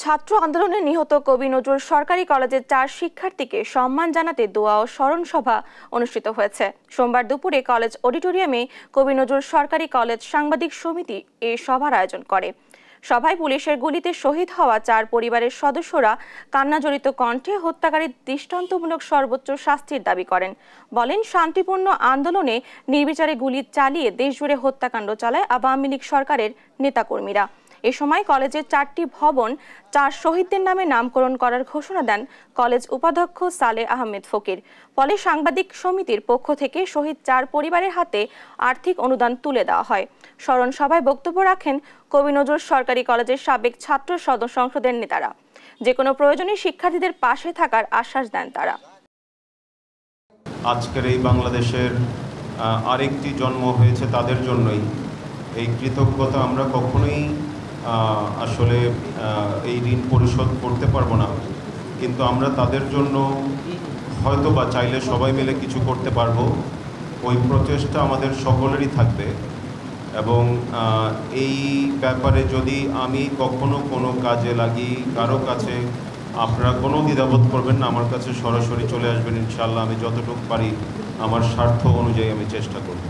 ছাত্র আন্দোলনে নিহত কবি নজরুল সরকারি কলেজের 4 শিক্ষার্থীকে সম্মান জানাতে দোয়া ও স্মরণ সভা অনুষ্ঠিত হয়েছে। সোমবার দুপুরে কলেজ অডিটোরিয়ামে কবি নজরুল সরকারি কলেজ সাংবাদিক সমিতি এই সভার আয়োজন করে। সভায় পুলিশের গুলিতে শহীদ হওয়া 4 পরিবারের সদস্যরা কান্নাজড়িত কণ্ঠে হত্যাকারীর দৃষ্টান্তমূলক সর্বোচ্চ শাস্তির দাবি করেন। বলেন, শান্তিপূর্ণ আন্দোলনে নির্বিচারে গুলি চালিয়ে দেশজুড়ে হত্যাকাণ্ড চালায় আওয়ামী লীগ সরকারের নেতাকর্মীরা। এ সময় কলেজের 4টি ভবন 4 শহীদদের নামে নামকরণ করার ঘোষণা দেন কলেজ উপাধ্যক্ষ সালেহ আহমেদ ফকির। ফলে সাংবাদিক সমিতির পক্ষ থেকে শহীদ 4 পরিবারের হাতে আর্থিক অনুদান তুলে দেওয়া হয়। স্মরণ সভায় বক্তব্য রাখেন কবি নজরুল সরকারি কলেজের সাবেক ছাত্র সংসদের নেতারা। যে কোনো প্রয়োজনে শিক্ষার্থীদের পাশে থাকার আশ্বাস দেন তারা। আজকের এই বাংলাদেশের আরেকটি জন্ম হয়েছে তাদের জন্যই। এই কৃতজ্ঞতা আমরা কখনোই আসলে এই ঋণ পরিশোধ করতে পারবো না, কিন্তু আমরা তাদের জন্য হয়তো বা চাইলে সবাই মিলে কিছু করতে পারবো। ওই প্রচেষ্টা আমাদের সকলেরই থাকবে এবং এই ব্যাপারে যদি আমি কখনো কোনো কাজে লাগি কারো কাছে, আপনারা কোনো দ্বিধাবোধ করবেন না, আমার কাছে সরাসরি চলে আসবেন। ইনশাআল্লাহ আমি যতটুকু পারি আমার স্বার্থ অনুযায়ী আমি চেষ্টা করব।